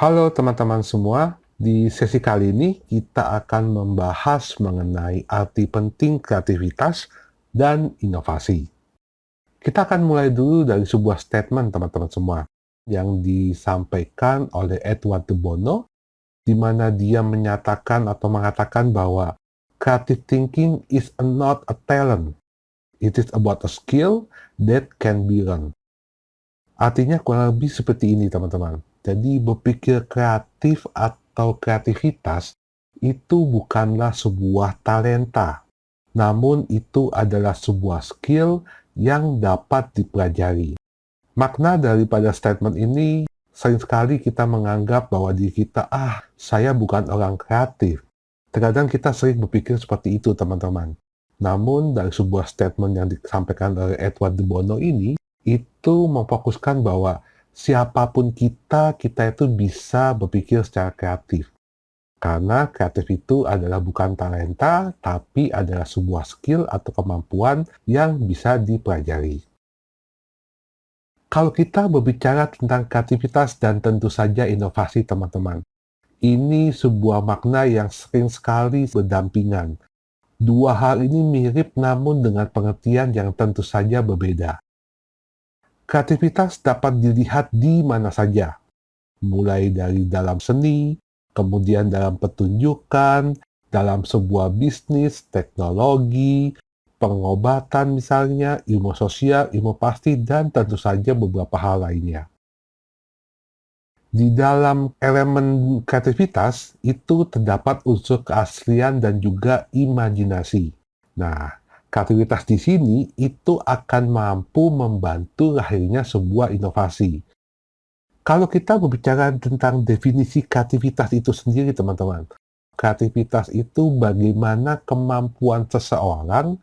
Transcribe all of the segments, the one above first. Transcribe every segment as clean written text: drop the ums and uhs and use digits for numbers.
Halo teman-teman semua, di sesi kali ini kita akan membahas mengenai arti penting kreativitas dan inovasi. Kita akan mulai dulu dari sebuah statement teman-teman semua yang disampaikan oleh Edward de Bono, di mana dia menyatakan atau mengatakan bahwa creative thinking is not a talent, it is about a skill that can be learned. Artinya kurang lebih seperti ini teman-teman. Jadi berpikir kreatif atau kreativitas itu bukanlah sebuah talenta, namun itu adalah sebuah skill yang dapat dipelajari. Makna daripada statement ini, sering sekali kita menganggap bahwa diri kita, saya bukan orang kreatif. Terkadang kita sering berpikir seperti itu teman-teman. Namun dari sebuah statement yang disampaikan oleh Edward de Bono ini, itu memfokuskan bahwa siapapun kita itu bisa berpikir secara kreatif. Karena kreatif itu adalah bukan talenta, tapi adalah sebuah skill atau kemampuan yang bisa dipelajari. Kalau kita berbicara tentang kreativitas dan tentu saja inovasi, teman-teman, ini sebuah makna yang sering sekali berdampingan. Dua hal ini mirip namun dengan pengertian yang tentu saja berbeda. Kreativitas dapat dilihat di mana saja, mulai dari dalam seni, kemudian dalam pertunjukan, dalam sebuah bisnis, teknologi, pengobatan misalnya, ilmu sosial, ilmu pasti, dan tentu saja beberapa hal lainnya. Di dalam elemen kreativitas, itu terdapat unsur keaslian dan juga imajinasi. Nah, kreativitas di sini itu akan mampu membantu lahirnya sebuah inovasi. Kalau kita berbicara tentang definisi kreativitas itu sendiri, teman-teman, kreativitas itu bagaimana kemampuan seseorang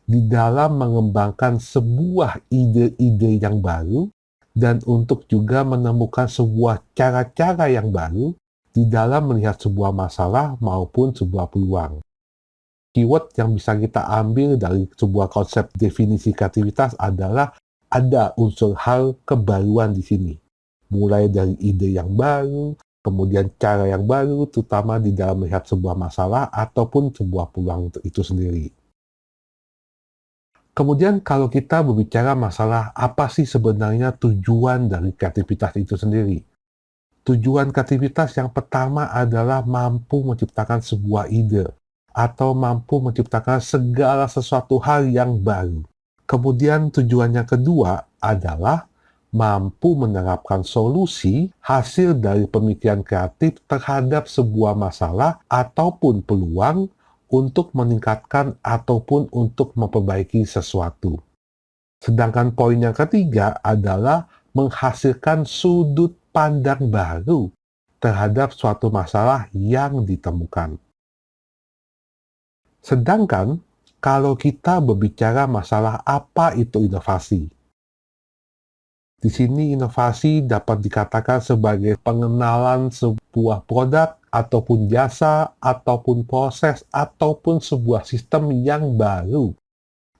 di dalam mengembangkan sebuah ide-ide yang baru dan untuk juga menemukan sebuah cara-cara yang baru di dalam melihat sebuah masalah maupun sebuah peluang. Keyword yang bisa kita ambil dari sebuah konsep definisi kreativitas adalah ada unsur hal kebaruan di sini. Mulai dari ide yang baru, kemudian cara yang baru, terutama di dalam melihat sebuah masalah ataupun sebuah peluang itu sendiri. Kemudian kalau kita berbicara masalah apa sih sebenarnya tujuan dari kreativitas itu sendiri? Tujuan kreativitas yang pertama adalah mampu menciptakan sebuah ide atau mampu menciptakan segala sesuatu hal yang baru. Kemudian tujuan yang kedua adalah mampu menerapkan solusi hasil dari pemikiran kreatif terhadap sebuah masalah ataupun peluang untuk meningkatkan ataupun untuk memperbaiki sesuatu. Sedangkan poin yang ketiga adalah menghasilkan sudut pandang baru terhadap suatu masalah yang ditemukan. Sedangkan kalau kita berbicara masalah apa itu inovasi, di sini inovasi dapat dikatakan sebagai pengenalan sebuah produk ataupun jasa ataupun proses ataupun sebuah sistem yang baru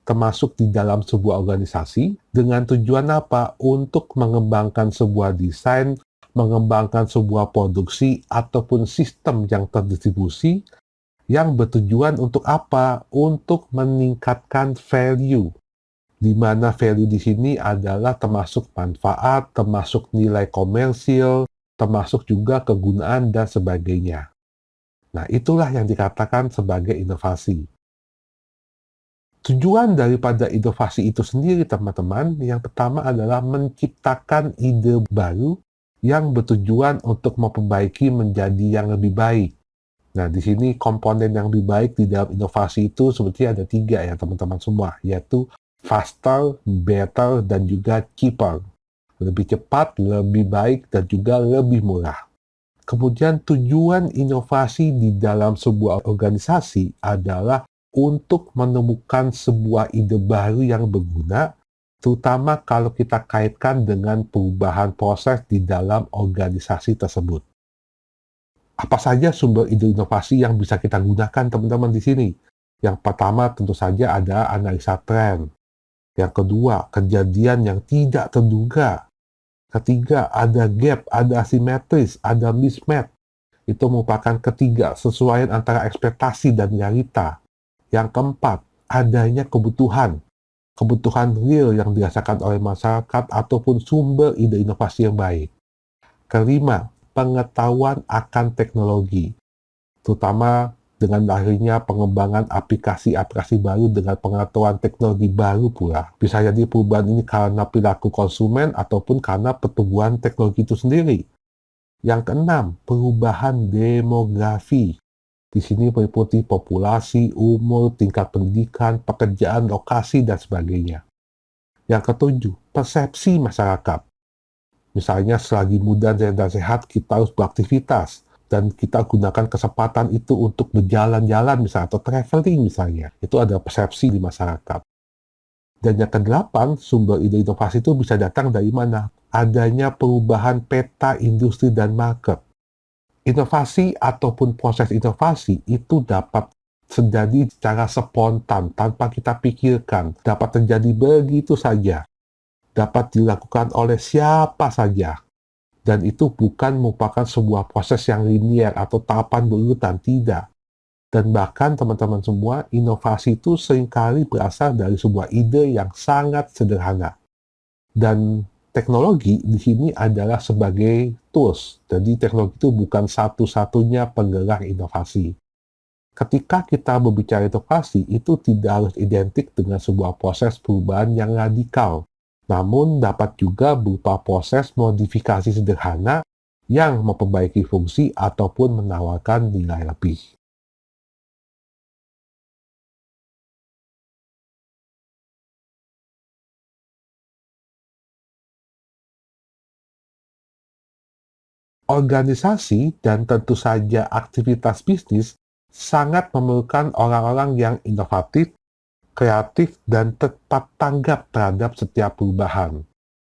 termasuk di dalam sebuah organisasi dengan tujuan apa? Untuk mengembangkan sebuah desain, mengembangkan sebuah produksi ataupun sistem yang terdistribusi yang bertujuan untuk apa? Untuk meningkatkan value, di mana value di sini adalah termasuk manfaat, termasuk nilai komersil, termasuk juga kegunaan dan sebagainya. Nah, itulah yang dikatakan sebagai inovasi. Tujuan daripada inovasi itu sendiri, teman-teman, yang pertama adalah menciptakan ide baru yang bertujuan untuk memperbaiki menjadi yang lebih baik. Nah, di sini komponen yang lebih baik di dalam inovasi itu sebetulnya ada 3 ya teman-teman semua, yaitu faster, better, dan juga cheaper. Lebih cepat, lebih baik, dan juga lebih murah. Kemudian tujuan inovasi di dalam sebuah organisasi adalah untuk menemukan sebuah ide baru yang berguna, terutama kalau kita kaitkan dengan perubahan proses di dalam organisasi tersebut. Apa saja sumber ide inovasi yang bisa kita gunakan teman-teman di sini? Yang pertama tentu saja ada analisa tren. Yang kedua, kejadian yang tidak terduga. Ketiga, ada gap, ada asimetris, ada mismatch. Itu merupakan ketiga, sesuaian antara ekspektasi dan realita. Yang keempat, adanya kebutuhan. Kebutuhan real yang dirasakan oleh masyarakat ataupun sumber ide inovasi yang baik. Kelima, pengetahuan akan teknologi, terutama dengan lahirnya pengembangan aplikasi-aplikasi baru dengan pengetahuan teknologi baru pula. Bisa jadi perubahan ini karena perilaku konsumen ataupun karena pertumbuhan teknologi itu sendiri. Yang keenam, perubahan demografi. Di sini meliputi populasi, umur, tingkat pendidikan, pekerjaan, lokasi, dan sebagainya. Yang ketujuh, persepsi masyarakat. Misalnya selagi muda dan sehat, kita harus beraktivitas. Dan kita gunakan kesempatan itu untuk berjalan-jalan misalnya, atau traveling misalnya. Itu ada persepsi di masyarakat. Dan yang kedelapan, sumber ide inovasi itu bisa datang dari mana? Adanya perubahan peta industri dan market. Inovasi ataupun proses inovasi itu dapat terjadi secara spontan, tanpa kita pikirkan. Dapat terjadi begitu saja. Dapat dilakukan oleh siapa saja. Dan itu bukan merupakan sebuah proses yang linear atau tahapan berurutan, tidak. Dan bahkan teman-teman semua, inovasi itu seringkali berasal dari sebuah ide yang sangat sederhana. Dan teknologi di sini adalah sebagai tools. Jadi teknologi itu bukan satu-satunya penggerak inovasi. Ketika kita berbicara inovasi, itu tidak harus identik dengan sebuah proses perubahan yang radikal. Namun dapat juga berupa proses modifikasi sederhana yang memperbaiki fungsi ataupun menawarkan nilai lebih. Organisasi dan tentu saja aktivitas bisnis sangat memerlukan orang-orang yang inovatif, kreatif, dan tepat tanggap terhadap setiap perubahan.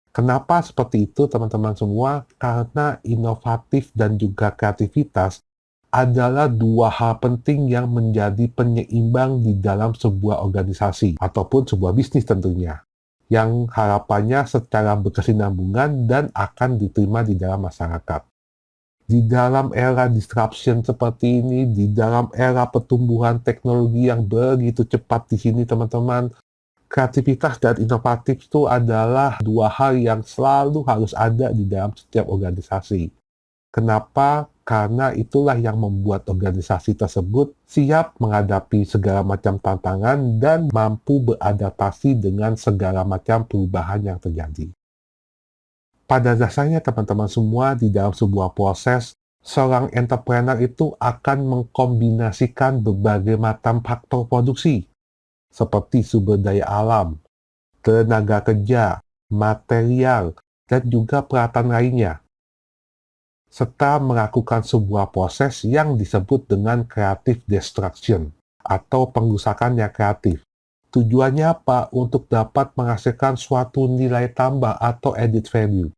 Kenapa seperti itu, teman-teman semua? Karena inovatif dan juga kreativitas adalah dua hal penting yang menjadi penyeimbang di dalam sebuah organisasi ataupun sebuah bisnis tentunya, yang harapannya secara berkesinambungan dan akan diterima di dalam masyarakat. Di dalam era disruption seperti ini, di dalam era pertumbuhan teknologi yang begitu cepat di sini, teman-teman, kreativitas dan inovatif itu adalah dua hal yang selalu harus ada di dalam setiap organisasi. Kenapa? Karena itulah yang membuat organisasi tersebut siap menghadapi segala macam tantangan dan mampu beradaptasi dengan segala macam perubahan yang terjadi. Pada dasarnya teman-teman semua, di dalam sebuah proses, seorang entrepreneur itu akan mengkombinasikan berbagai macam faktor produksi, seperti sumber daya alam, tenaga kerja, material, dan juga peralatan lainnya, serta melakukan sebuah proses yang disebut dengan creative destruction, atau pengrusakan yang kreatif. Tujuannya apa? Untuk dapat menghasilkan suatu nilai tambah atau added value.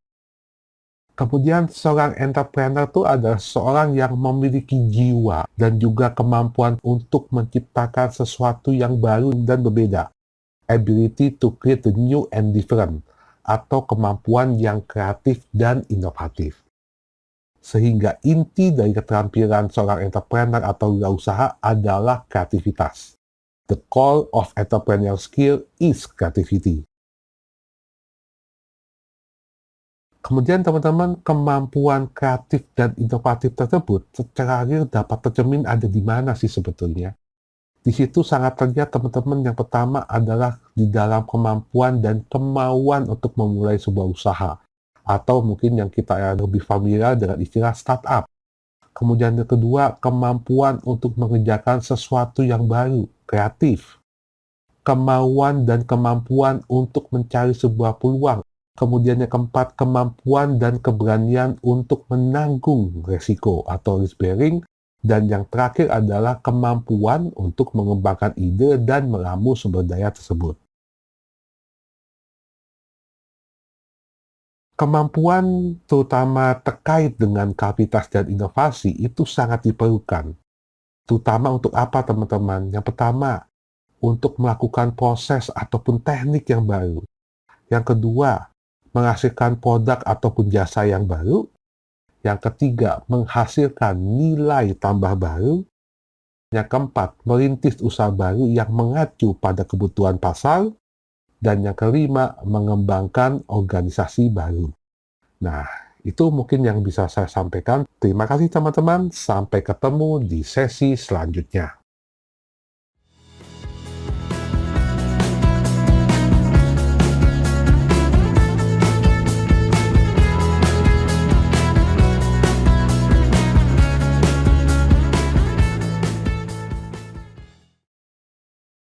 Kemudian seorang entrepreneur itu adalah seorang yang memiliki jiwa dan juga kemampuan untuk menciptakan sesuatu yang baru dan berbeda. Ability to create the new and different, atau kemampuan yang kreatif dan inovatif. Sehingga inti dari keterampilan seorang entrepreneur atau wirausaha adalah kreativitas. The core of entrepreneurial skill is creativity. Kemudian teman-teman, kemampuan kreatif dan inovatif tersebut secara real dapat tercermin ada di mana sih sebetulnya? Di situ sangat terlihat teman-teman, yang pertama adalah di dalam kemampuan dan kemauan untuk memulai sebuah usaha. Atau mungkin yang kita lebih familiar dengan istilah startup. Kemudian yang kedua, kemampuan untuk mengerjakan sesuatu yang baru, kreatif. Kemauan dan kemampuan untuk mencari sebuah peluang. Kemudian yang keempat, kemampuan dan keberanian untuk menanggung resiko atau risk bearing. Dan yang terakhir adalah kemampuan untuk mengembangkan ide dan meramu sumber daya tersebut. Kemampuan terutama terkait dengan kreativitas dan inovasi itu sangat diperlukan. Terutama untuk apa, teman-teman? Yang pertama, untuk melakukan proses ataupun teknik yang baru. Yang kedua, menghasilkan produk ataupun jasa yang baru. Yang ketiga, menghasilkan nilai tambah baru. Yang keempat, merintis usaha baru yang mengacu pada kebutuhan pasar. Dan yang kelima, mengembangkan organisasi baru. Nah, itu mungkin yang bisa saya sampaikan. Terima kasih teman-teman. Sampai ketemu di sesi selanjutnya.